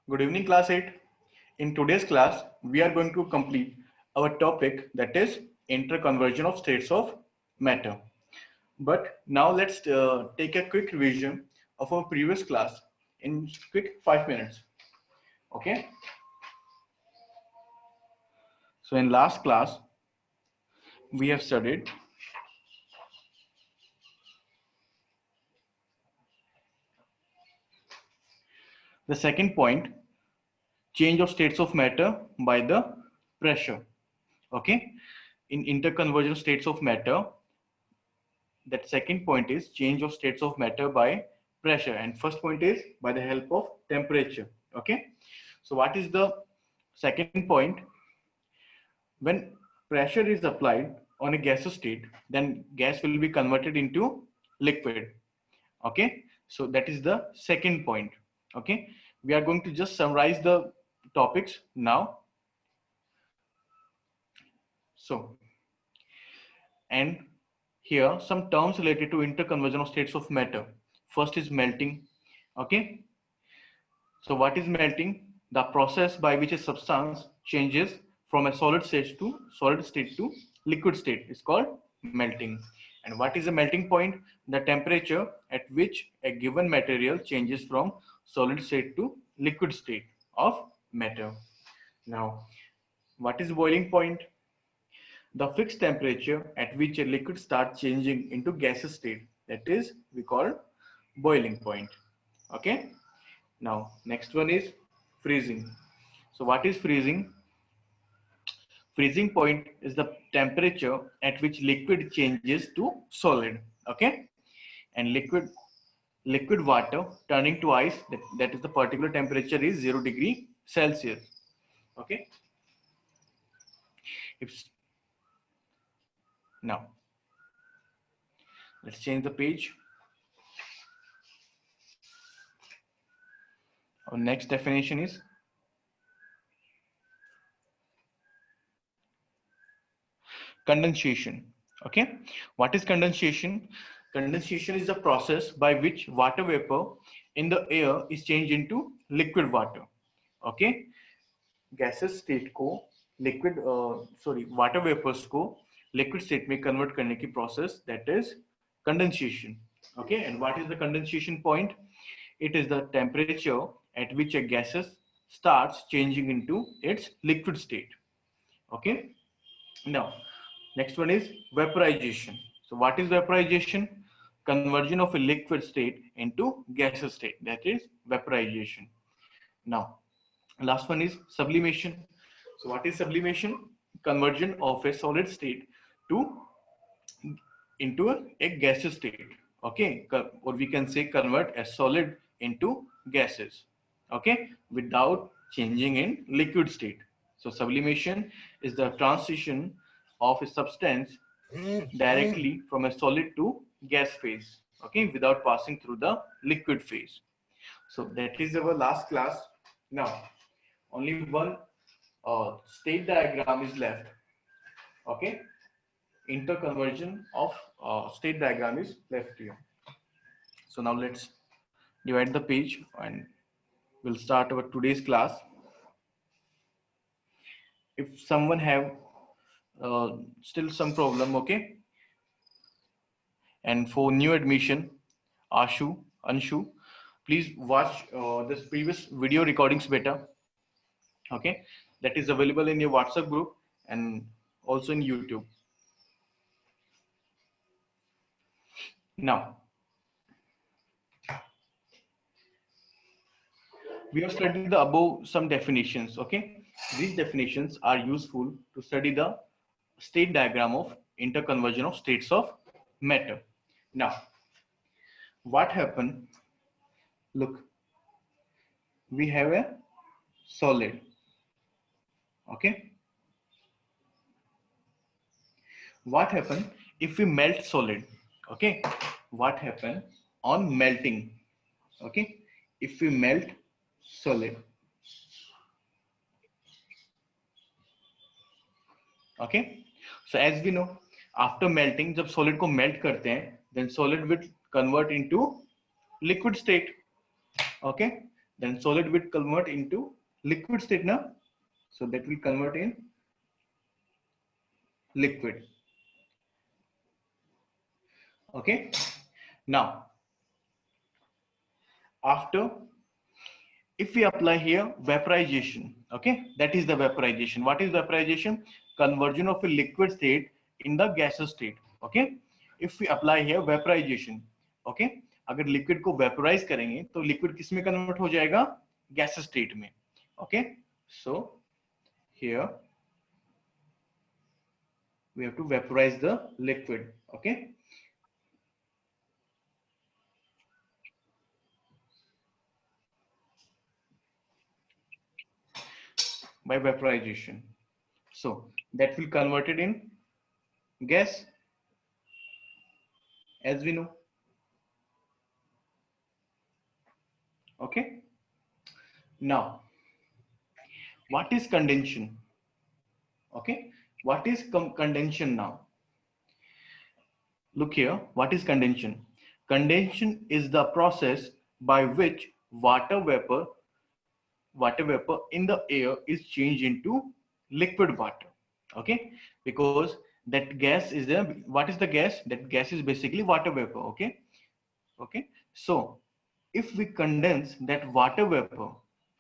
Good evening, class 8. In today's class, we are going to complete our topic, that is interconversion of states of matter. But now let's take a quick revision of our previous class in quick 5 minutes. Okay. So in last class, we have studied the second point, change of states of matter by the pressure. Okay. In interconversion states of matter, that second point is change of states of matter by pressure, and first point is by the help of temperature. Okay, so what is the second point? When pressure is applied on a gaseous state, then gas will be converted into liquid. Okay, so that is the second point. Okay, we are going to just summarize the topics now. So, and here some terms related to interconversion of states of matter. First is melting. Okay, so what is melting? The process by which a substance changes from a solid state to liquid state is called melting. And what is a melting point? The temperature at which a given material changes from solid state to liquid state of matter. Now, what is boiling point? The fixed temperature at which a liquid starts changing into gaseous state, that is we call boiling point. Okay. Now next one is freezing. So what is freezing? Freezing point is the temperature at which liquid changes to solid. Okay. And liquid water turning to ice, that is the particular temperature is 0°C. Okay. Now let's change the page. Our next definition is condensation. Okay, what is condensation? Condensation is the process by which water vapor in the air is changed into liquid water. Okay, gaseous state को liquid water vapors को liquid state में convert करने की process, that is condensation. Okay, and what is the condensation point? It is the temperature at which a gases starts changing into its liquid state. Okay, now next one is vaporization. So what is vaporization? Conversion of a liquid state into gaseous state, that is vaporization. Now last one is sublimation. So what is sublimation? Conversion of a solid state into a gaseous state. Okay, or we can say convert a solid into gases. Okay, without changing in liquid state. So sublimation is the transition of a substance directly from a solid to gas phase. Okay, without passing through the liquid phase. So that is our last class. Now only one state diagram is left. Okay, interconversion of state diagram is left here. So now let's divide the page and we'll start our today's class. If someone have still some problem, okay, and for new admission, Anshu, please watch this previous video recordings better. Okay, that is available in your WhatsApp group and also in YouTube. Now we have studied the above some definitions. Okay, these definitions are useful to study the state diagram of interconversion of states of matter. Now what happened? Look, we have a solid. Okay, what happened if we melt solid? Okay, what happened on melting? Okay, if we melt solid. Okay, so as we know, after melting, जब solid को melt करते हैं, then solid will convert into liquid state. Okay, then solid will convert into liquid state now. So that will convert in liquid. Okay, now after, if we apply here vaporization, okay, that is the vaporization. What is vaporization? Conversion of a liquid state in the gaseous state. Okay, if we apply here vaporization, okay, अगर liquid को vaporise करेंगे तो liquid किस में convert हो जाएगा? Gases state में. Okay, so here we have to vaporize the liquid. Okay, by vaporization, so that will convert it in gas, as we know. Okay, now what is condensation? Okay, what is condensation now? Look here, what is condensation? Condensation is the process by which water vapor in the air is changed into liquid water. Okay, because that gas is there. What is the gas? That gas is basically water vapor. Okay, okay, so if we condense that water vapor,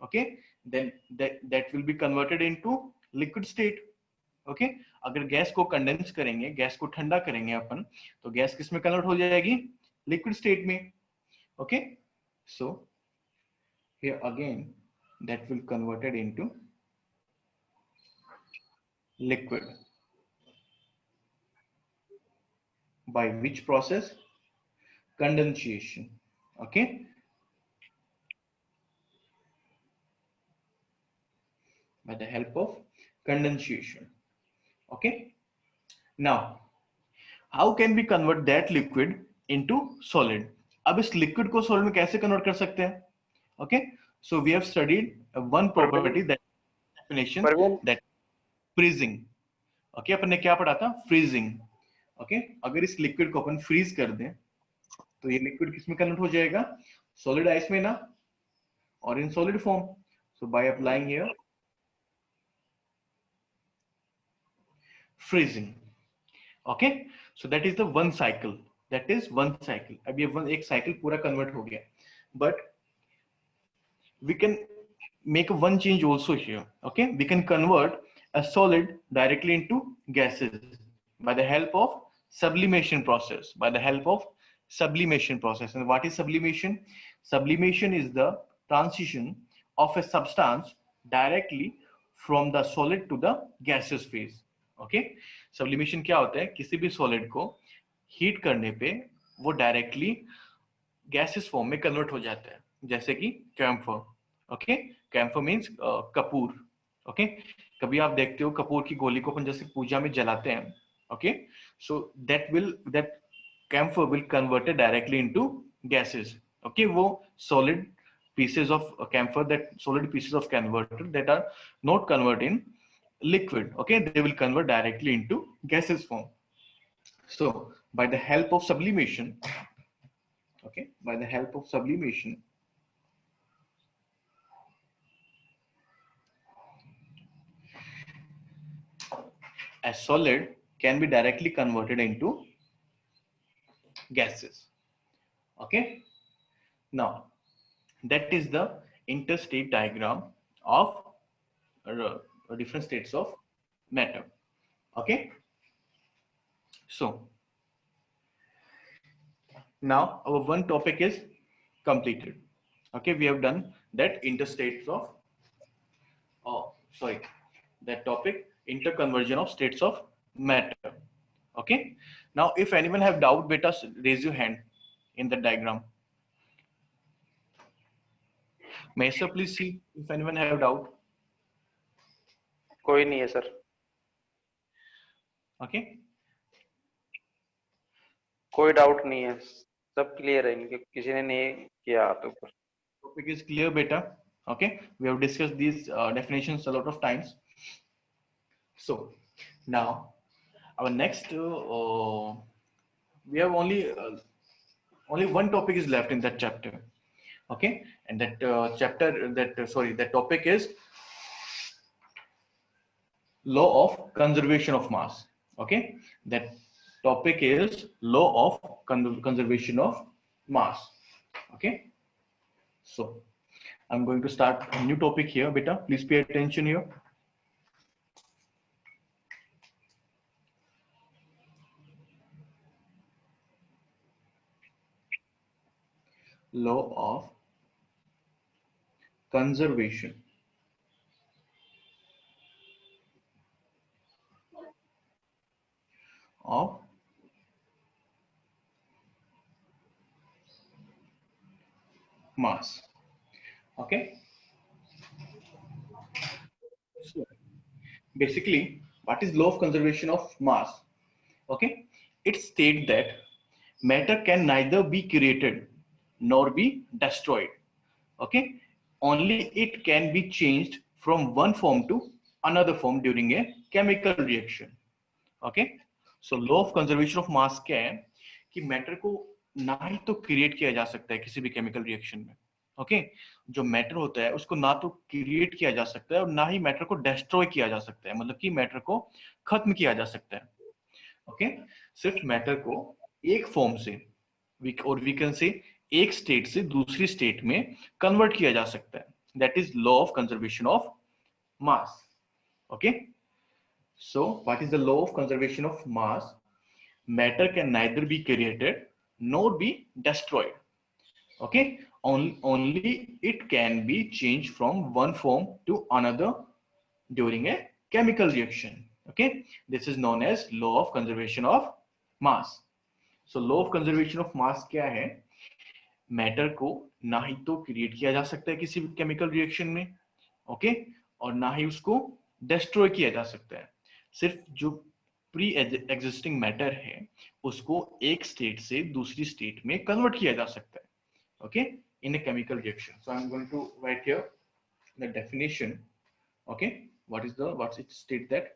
okay, then that will be converted into liquid state. Okay, अगर gas को condense करेंगे, gas को ठंडा करेंगे अपन, तो gas किस में convert हो जाएगी? लिक्विड स्टेट में. Okay, so here again that will converted into liquid. By which process? Condensation. Okay, by the help of condensation. Okay, now how can we convert that liquid into solid? अब इस liquid को solid में कैसे convert कर सकते हैं? Okay, so we have studied one property, that definition, that freezing. Okay, अपन ने क्या पढ़ा था? freezing. Okay, अगर इस लिक्विड को अपन फ्रीज कर दें तो ये लिक्विड किस में कन्वर्ट हो जाएगा? सॉलिड आइस में ना, और in solid form. So by applying here freezing. Okay, so that is the one cycle. That is one cycle. अब ये एक cycle पूरा convert हो गया. But we can make one change also here. Okay, we can convert a solid directly into gases by the help of sublimation process. By the help of sublimation process. And what is sublimation? Sublimation is the transition of a substance directly from the solid to the gaseous phase. Okay, sublimation क्या होता है? किसी भी solid को heat करने पे वो directly gases form में कन्वर्ट हो जाता है, जैसे कि कैम्फर. ओके, कैम्फर मींस कपूर. ओके, कभी आप देखते हो कपूर की गोली को अपन जैसे पूजा में जलाते हैं. Okay, so that camphor will converted directly into gases. Okay, वो solid pieces of camphor, that solid pieces of camphor that are not converted in liquid, okay, they will convert directly into gaseous form. So by the help of sublimation, okay, by the help of sublimation, a solid can be directly converted into gases. Okay, now that is the interstate diagram of different states of matter. Okay, so now our one topic is completed. Okay, we have done that interstates of that topic, interconversion of states of matter. Okay, now if anyone have doubt, beta raise your hand in the diagram. May sir please see if anyone have doubt. कोई नहीं है sir. Okay, कोई doubt नहीं है, सब clear है, इनके किसी ने नहीं किया हाथ ऊपर. topic is clear beta. Okay, we have discussed these definitions a lot of times. So now our next we have only one topic is left in that chapter. Okay, and that that topic is law of conservation of mass. Okay, that topic is law of conservation of mass. Okay, so I'm going to start a new topic here, beta. Please pay attention here. Law of conservation of mass. Okay, so basically, what is law of conservation of mass? Okay, it states that matter can neither be created nor be destroyed. Okay, only it can be changed from one form to another form during a chemical reaction. Okay, so law of conservation of mass क्या है कि matter को ना ही तो create किया जा सकता है किसी भी केमिकल रिएक्शन में. ओके, जो मैटर होता है उसको ना तो क्रिएट किया जा सकता है और ना ही मैटर को डिस्ट्रॉय किया जा सकता है, मतलब कि मैटर को खत्म किया जा सकता है. ओके, सिर्फ मैटर को एक फॉर्म से वी कैन से एक स्टेट से दूसरी स्टेट में कन्वर्ट किया जा सकता है. That is law of conservation of mass. Okay, so what is the law of conservation of mass? Matter can neither be created nor be destroyed. Okay, only it can be changed from one form to another during a chemical reaction. Okay, this is known as law of conservation of mass. So law of conservation of mass क्या है? Matter को ना ही तो create किया जा सकता है किसी भी केमिकल रिएक्शन में, ओके, और ना ही उसको डिस्ट्रॉय किया जा सकता है. सिर्फ जो प्री एग्जिस्टिंग मैटर है उसको एक स्टेट से दूसरी स्टेट में कन्वर्ट किया जा सकता है. Okay, in a chemical reaction. So I am going to write here the definition. Okay, what's it state that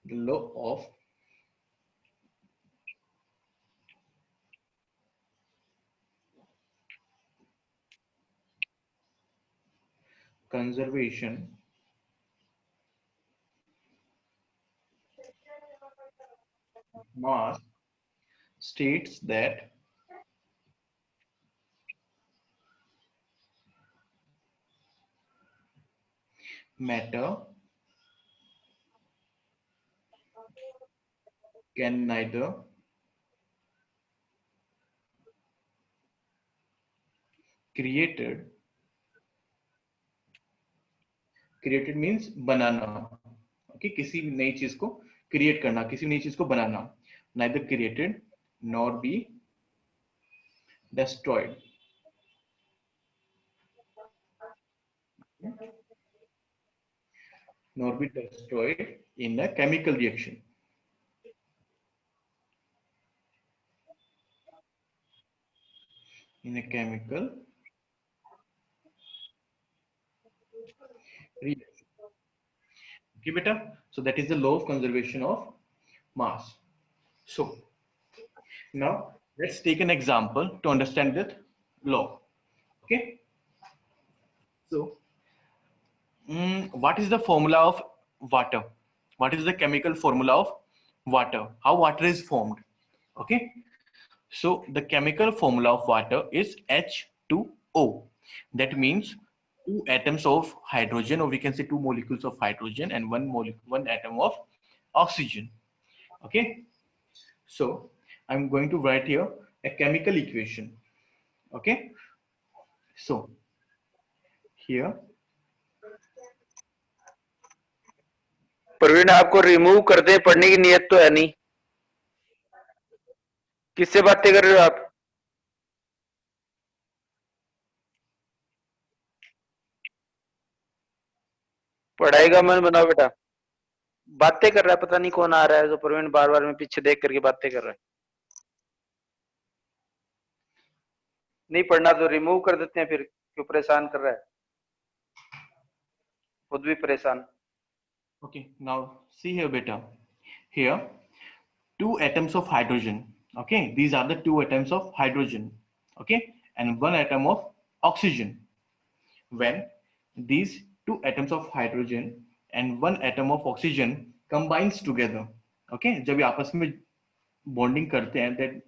the law of conservation mass states that matter can neither created means बनाना. Okay, किसी नई चीज को create करना, किसी नई चीज को बनाना. neither created nor be destroyed in a chemical reaction. In a chemical reaction. Okay, beta. So that is the law of conservation of mass. So now let's take an example to understand that law. Okay. So what is the formula of water? What is the chemical formula of water? How water is formed? Okay. So the chemical formula of water is H2O. That means two atoms of hydrogen, or we can say two molecules of hydrogen and one atom of oxygen. Okay. So I'm going to write here a chemical equation. Okay. So here Praveen आपको remove कर दे, पढ़ने की नियत तो है नहीं. किससे बातें कर रहे हो आप? पढ़ाई का मन बनाओ बेटा. बातें कर रहा है, पता नहीं कौन आ रहा है जो प्रवीण बार बार में पीछे देख करके बातें कर रहा है. नहीं पढ़ना तो रिमूव कर देते हैं, फिर क्यों परेशान कर रहा है, खुद भी परेशान. Okay, now see here beta. Here two atoms of hydrogen. Okay, these are the two atoms of hydrogen. Okay, and 1 atom of oxygen. When these 2 atoms of hydrogen and 1 atom of oxygen combines together, okay, जब ये आपस में bonding करते हैं, that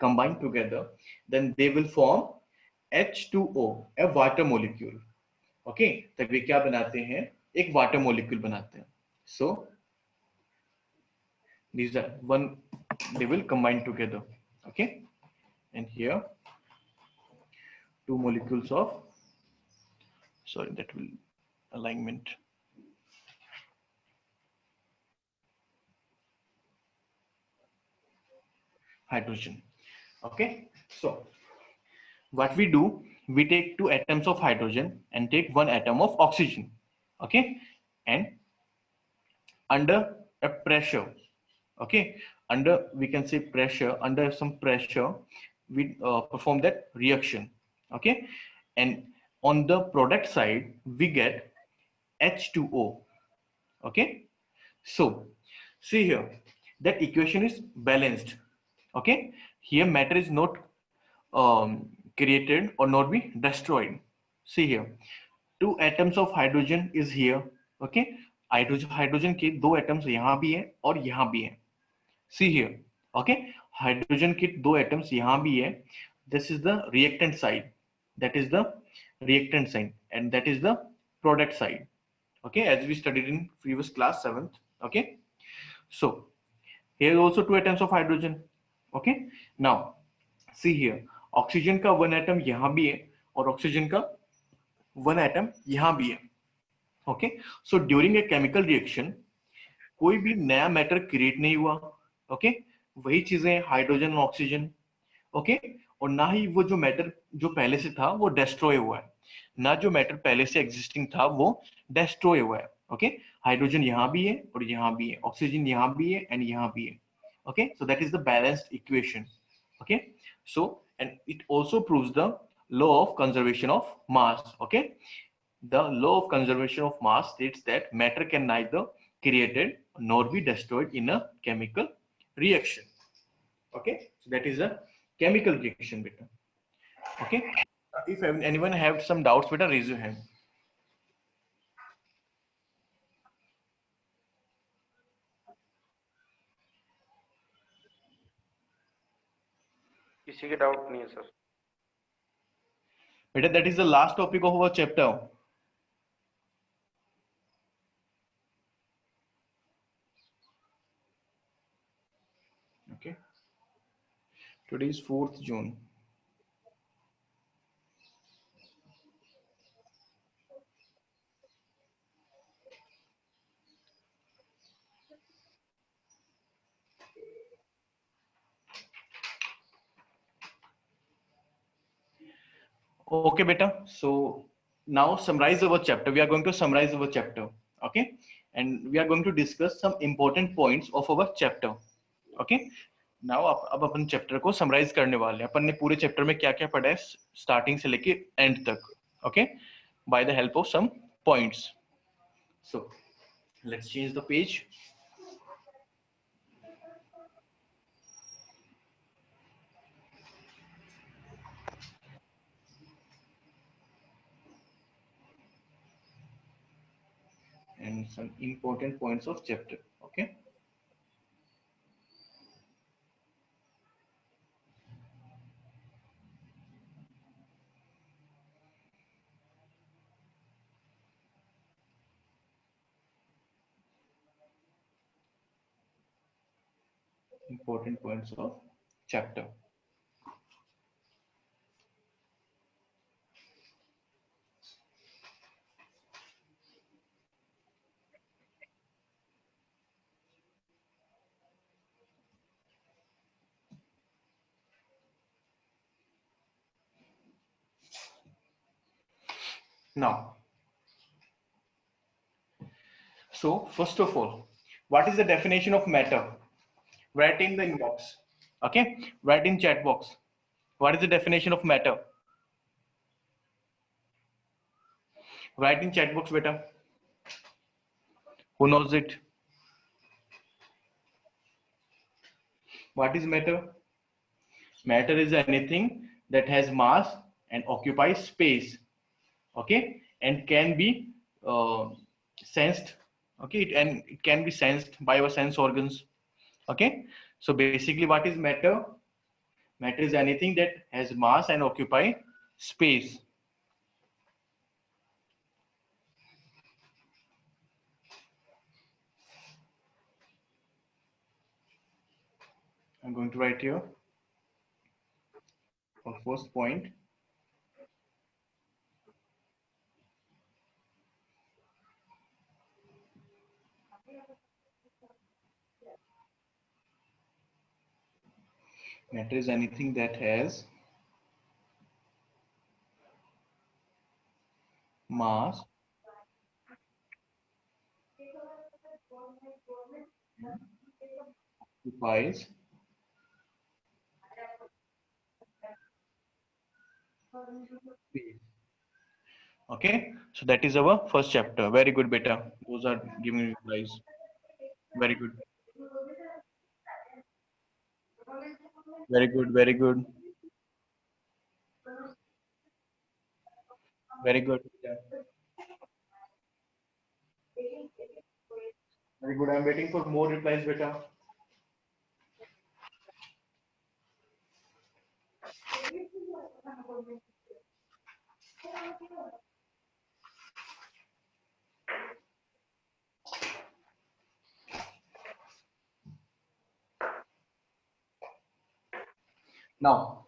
combine together, then they will form H2O, a water molecule. Okay, तब ये क्या बनाते हैं, एक water molecule बनाते हैं. So these are one, they will combine together. Okay, and here 2 molecules of, sorry, that will alignment. Hydrogen. Okay, so what we do, we take 2 atoms of hydrogen and take 1 atom of oxygen. Okay, and under a pressure, okay, under, we can say pressure, under some pressure, we perform that reaction. Okay, and on the product side we get H2O. Okay, so see here, that equation is balanced. Okay, here matter is not created or not be destroyed. See here, 2 atoms of hydrogen is here. Okay, hydrogen के 2 atoms यहाँ भी है और यहाँ भी है. See here, okay, hydrogen के 2 atoms यहाँ भी है. This is the reactant side, that is the reactant side, and that is the product side. Okay, as we studied in previous class 7th. Okay, so here also 2 atoms of hydrogen. Okay, now see here, oxygen का 1 atom यहाँ भी है और oxygen का 1 atom यहाँ भी है. Okay, so during a chemical reaction कोई भी नया मैटर क्रिएट नहीं हुआ. ओके, वही चीजें हाइड्रोजन और ऑक्सीजन. ओके, और ना ही वो जो मैटर जो पहले से था वो डिस्ट्रॉय हुआ है, ना जो मैटर पहले से एग्जिस्टिंग था वो डिस्ट्रॉय हुआ है. ओके, हाइड्रोजन यहाँ भी है और यहाँ भी है, ऑक्सीजन यहाँ भी है एंड यहाँ भी है. Okay, so that is the balanced equation. Okay, so and it also proves the law of conservation of mass. Okay, the law of conservation of mass states that matter can neither created nor be destroyed in a chemical reaction. Okay, so that is a chemical reaction, beta. Okay, if anyone have some doubts, beta, raise your hand. किसी के doubt नहीं है sir. Beta, that is the last topic of our chapter. Okay, today is 4th June. Okay, beta, so now summarize our chapter. We are going to summarize our chapter. Okay, and we are going to discuss some important points of our chapter. Okay, now अब अपन chapter को summarise करने वाले हैं. अपन ने पूरे chapter में क्या क्या पढ़ा है स्टार्टिंग से लेके एंड तक. Okay, by the help of some points. So let's change the page. And some important points of chapter. Okay, important points of chapter. Now, so first of all, what is the definition of matter? Write in the inbox. Okay, write in chat box. What is the definition of matter? Write in chat box, beta. Who knows it? What is matter? Matter is anything that has mass and occupies space, okay, and can be sensed, okay, and it can be sensed by our sense organs, okay. So basically, what is matter? Matter is anything that has mass and occupy space. I'm going to write here for first point. Matter is anything that has mass, occupies space. Okay, so that is our first chapter. Very good, beta. Those are giving replies. Very good. Very good. Very good. Very good. Yeah. Very good. I'm waiting for more replies, beta. Now,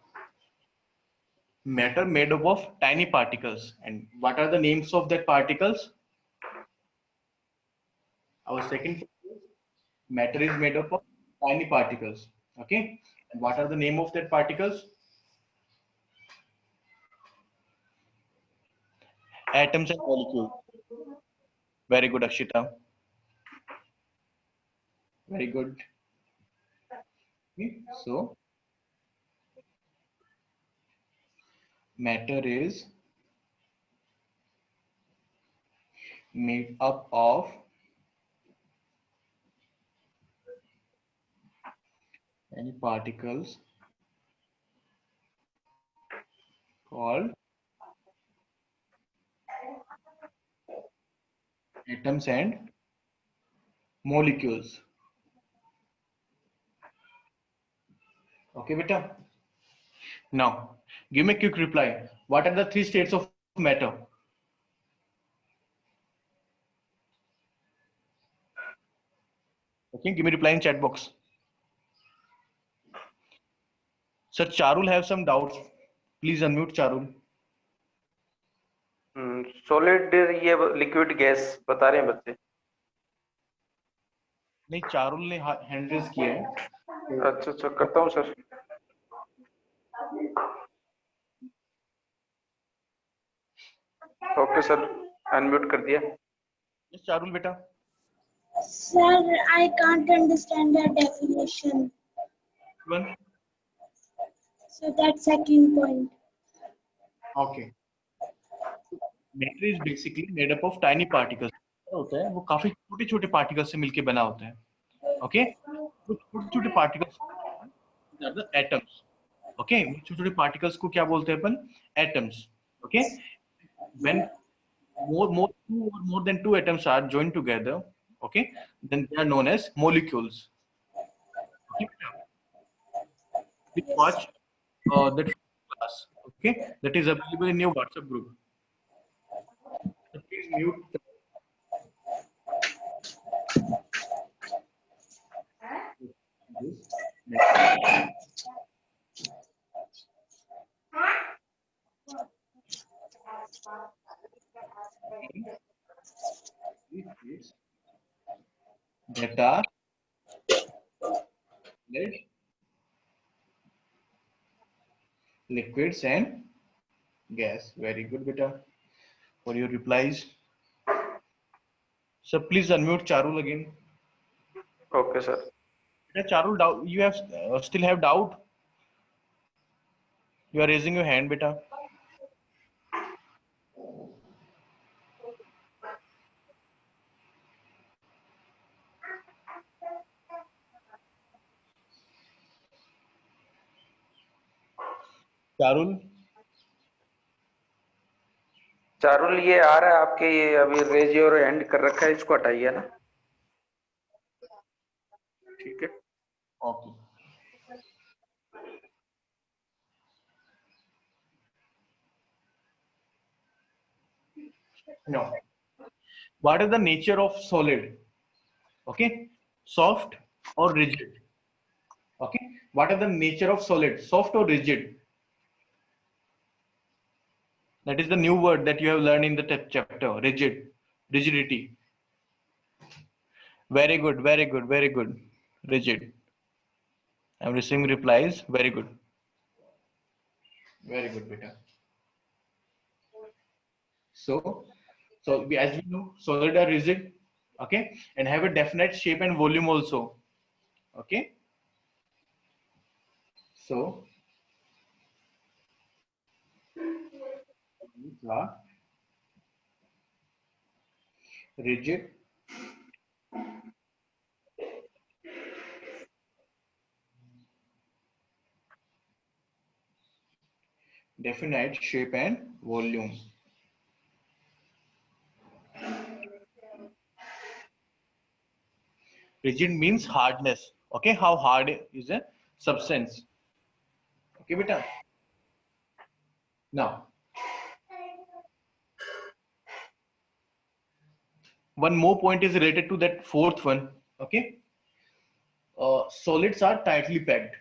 matter made up of tiny particles. And what are the names of that particles? Our second point is matter is made up of tiny particles. Okay. And what are the name of that particles? Atoms and molecules. Very good, Akshita. Very good. Okay. So matter is made up of tiny particles called atoms and molecules. Okay, beta. Now, give me a quick reply. What are the three states of matter? Okay, give me reply in chat box. Sir, Charul have some doubts. Please unmute Charul. Solid ये liquid gas बता रहे हैं बच्चे. नहीं, चारुल ने hand raise किया है. अच्छा अच्छा करता हूँ सर. ओके सर, अनम्यूट कर दिया. Yes, चारुल बेटा. Sir, I can't understand the definition. One. So that's second point. Okay. Matter is basically made up of tiny particles. होता है वो काफी छोटे छोटे पार्टिकल्स से मिलके बना होता है. ओके, तो छोटे छोटे particles are the atoms. Okay, छोटे छोटे पार्टिकल्स को क्या बोलते हैं अपन? Atoms. Okay, when more than two atoms are joined together, okay, then they are known as molecules. Okay, please watch that class, okay, that is available in your WhatsApp group. So please mute. That are liquids and gas. Very good, beta, for your replies. So please unmute Charul again. Okay sir. Beta, Charul, doubt, you have still have doubt? You are raising your hand, beta. Charul, Charul ये आ रहा है आपके, ये अभी raise और and कर रखा है, इसको हटाइए ना। ठीक है। Okay. Now, what is the nature of solid? Okay, soft or rigid? Okay, what is the nature of solid? Soft or rigid? That is the new word that you have learned in the chapter. Rigid, rigidity. Very good, very good, very good. Rigid. I'm receiving replies. Very good. Very good, beta. So as we know, solid are rigid, okay, and have a definite shape and volume also, okay. So these are rigid, definite shape and volume. Rigid means hardness, okay, how hard is a substance, okay, beta. Now, one more point is related to that fourth one, okay. Solids are tightly packed,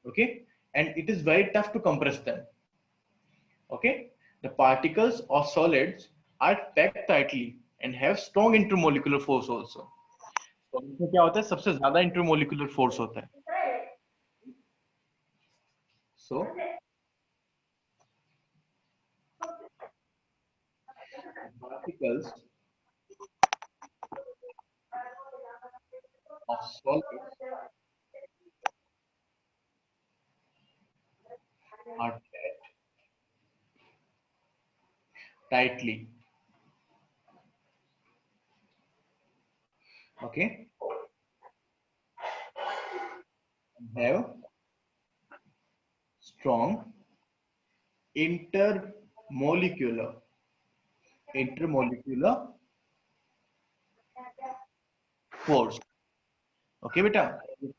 okay, and it is very tough to compress them, okay. The particles of solids are packed tightly and have strong intermolecular force also. तो इसमें क्या होता है, सबसे ज्यादा intermolecular force होता है. So particles of solids are packed tightly, okay, and have strong intermolecular force, okay beta,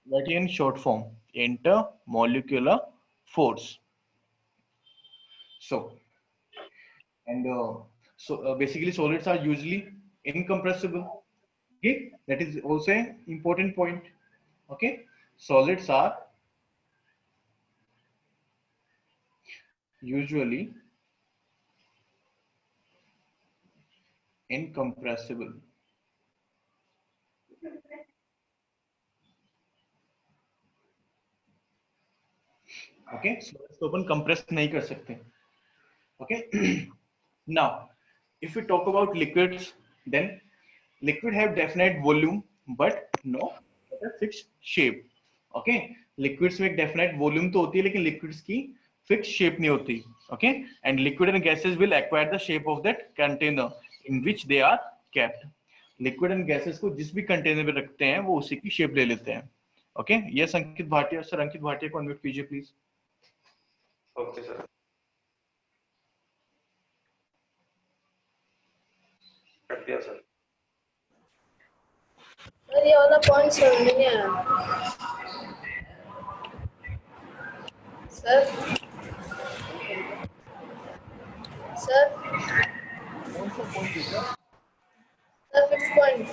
write in short form, intermolecular force. So basically solids are usually incompressible, okay, that is also an important point, okay. Solids are usually incompressible, okay. Solids को अपन compress नहीं कर सकते, okay. Now if we talk about liquids, then liquid have definite volume but no fixed shape, okay. Liquids में एक definite volume तो होती है लेकिन liquids की fixed shape नहीं होती, okay. And liquid and gases will acquire the shape of that container in which they are kept. Liquid and gases को जिस भी container में रखते हैं वो उसी की shape ले लेते हैं, okay. Yes, अंकित भाटिया सर, अंकित भाटिया को unmute कीजिए please. Okay sir. कर दिया सर। सर ये वाला पॉइंट समझ में नहीं आया सर। सर कौन सा point बेटा? Sir fifth point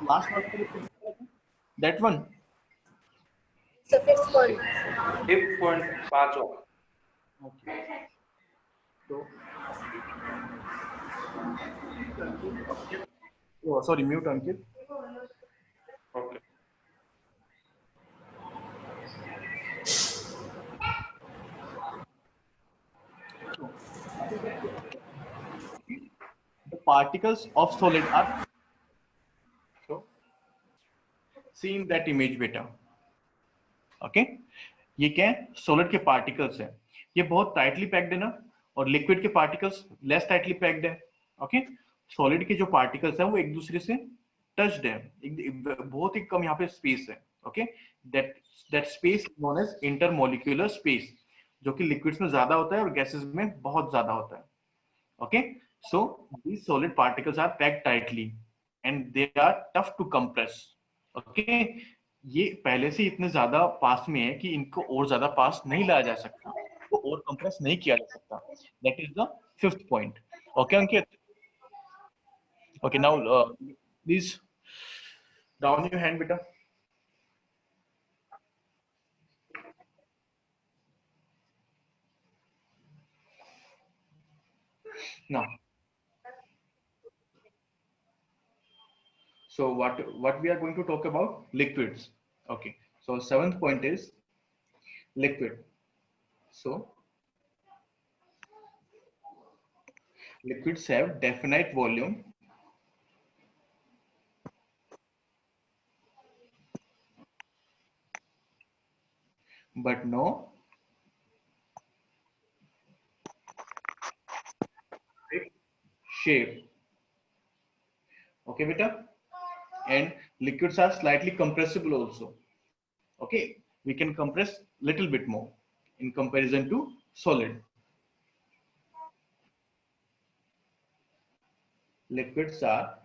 Last one, that one. Sir fifth point 5.5 Okay. So, oh, sorry, mute Ankit. Okay. The particles of solid are, so see in that image beta, okay. ये क्या है, solid के particles है, ये बहुत tightly packed है ना, और liquid के particles less tightly packed है, okay. Solid के जो particles है वो एक दूसरे से touched है, बहुत ही कम यहाँ पे space है, okay. that that space is known as intermolecular space, जो कि लिक्विड्स में ज्यादा होता है और गैसेस में बहुत ज्यादा होता है. Okay, so these solid particles are packed tightly and they are tough to compress. Okay, ये पहले से इतने ज्यादा पास में है कि इनको और ज्यादा पास नहीं लाया जा सकता, तो और कंप्रेस नहीं किया जा सकता. That is the fifth point. Okay, Ankit. Okay, now please down your hand, beta. Now, so what we are going to talk about? Liquids. Okay, so seventh point is liquid. So liquids have definite volume but no fixed shape. Okay, beta. And liquids are slightly compressible also. Okay, we can compress little bit more in comparison to solid. Liquids are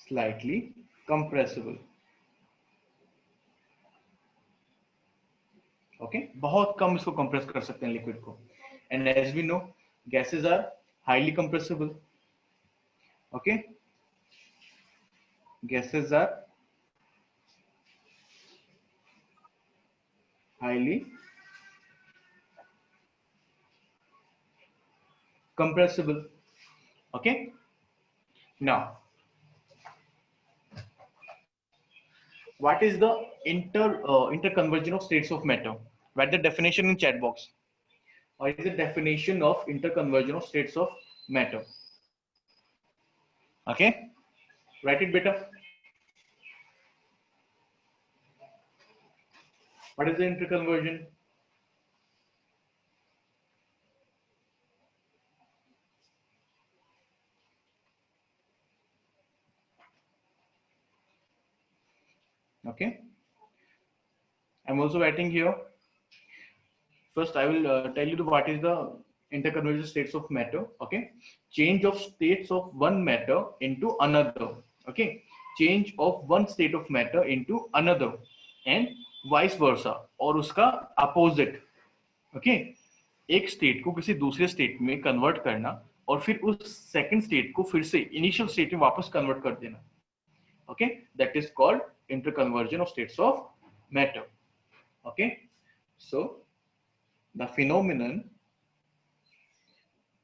slightly compressible. Okay, बहुत कम इसको compress कर सकते हैं liquid को. And as we know, gases are highly compressible. Okay, gases are highly compressible. Okay, now what is the interconversion of states of matter? Write the definition in chat box. What is the definition of interconversion of states of matter? Okay, write it, beta. What is the interconversion? Okay, I'm also writing here. First, I will tell you what is the interconversion states of matter. Okay, change of states of one matter into another. Okay, change of one state of matter into another, and vice versa. और उसका opposite. Okay, एक state को किसी दूसरे state में convert करना और फिर उस सेकंड स्टेट को फिर से इनिशियल स्टेट में वापस कन्वर्ट कर देना. Okay, that is called interconversion of states of matter. Okay, so the phenomenon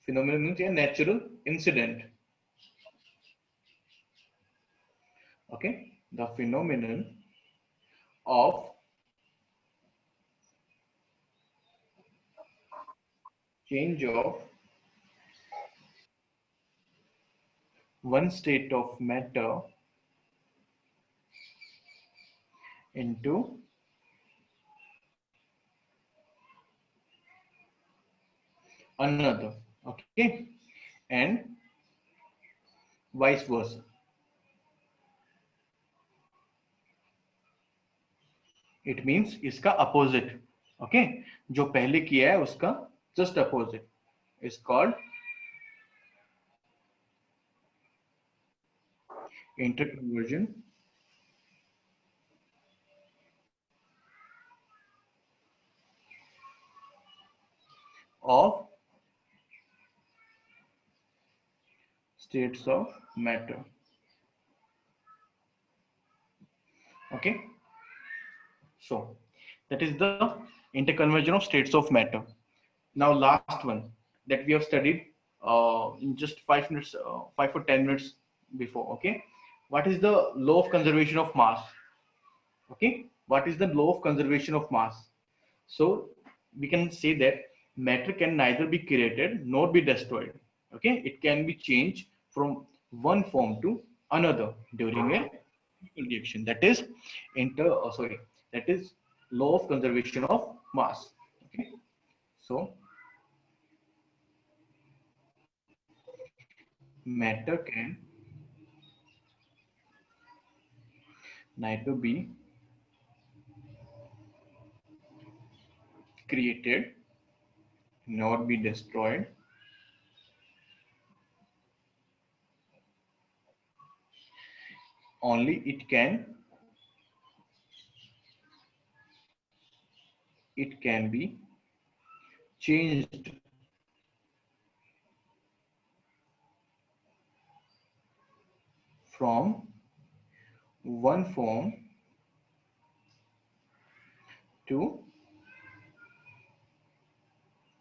means a natural incident. Okay, the phenomenon of change of one state of matter into another. Okay, and vice versa. It means इसका opposite. Okay, जो पहले किया है उसका just opposite is called interconversion of states of matter. Okay, so that is the interconversion of states of matter. Now last one that we have studied in just 5 minutes, 5 or 10 minutes before. Okay, what is the law of conservation of mass? Okay, what is the law of conservation of mass? So we can say that matter can neither be created nor be destroyed. Okay, it can be changed from one form to another during a reaction. That is that is law of conservation of mass. Okay, so matter can neither be created nor be destroyed only it can be changed from one form to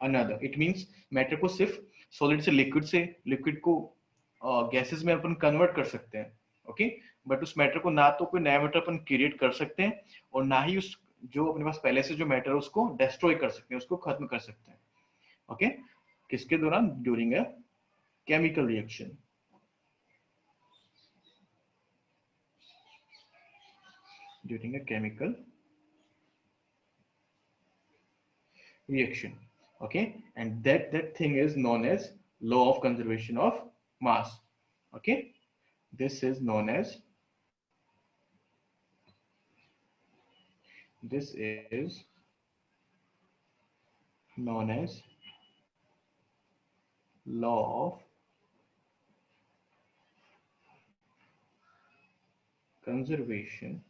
another. It means matter को सिर्फ solid से liquid को gases में अपन convert कर सकते हैं, okay, but उस matter को ना तो कोई नया मैटर अपन क्रिएट कर सकते हैं और ना ही उस जो अपने पास पहले से जो मैटर है उसको डिस्ट्रॉय कर सकते हैं, उसको खत्म कर सकते हैं, ओके, किसके दौरान? During a chemical reaction. During a chemical reaction, okay, and that thing is known as law of conservation of mass, okay, this is known as law of conservation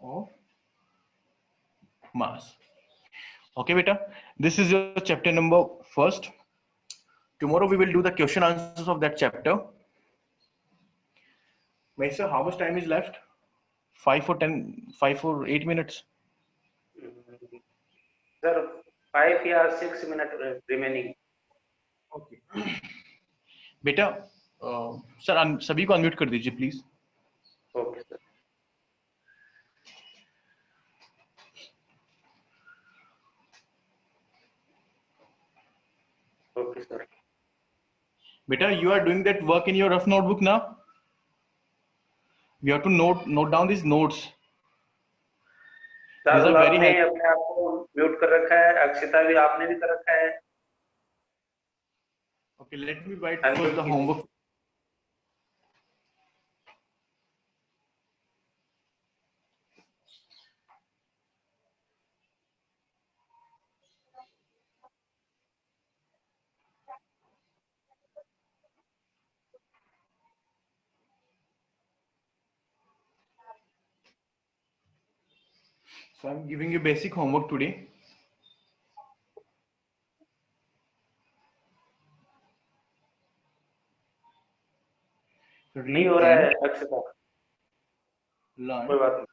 of mass. Okay beta, this is your chapter number first. Tomorrow we will do the question answers of that chapter. Maisa, how much time is left? 5 or 8 minutes? Sir, 5 या 6 minutes remaining. Okay. बेटा sir सभी को unmute कर दीजिए please. Okay sir. Okay, sir. Beta, you are doing that work in your rough notebook now. You have to note down these notes. Sir आपने अपने आप को म्यूट कर रखा है, अक्षिता भी आपने भी कर रखा है। Okay, let me write first the homework. So I'm giving you basic homework today. नहीं हो रहा है अक्षता। कोई बात नहीं।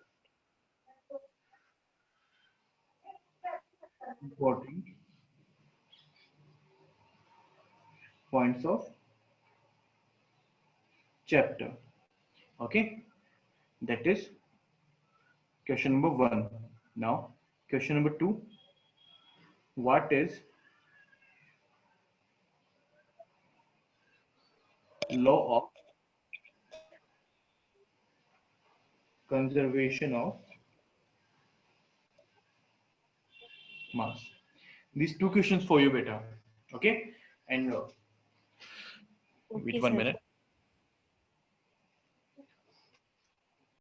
Important points of chapter. Okay, that is question number 1. Now question number 2, what is law of conservation of mass? These 2 questions for you beta, okay, and Okay, wait 1 sir. minute.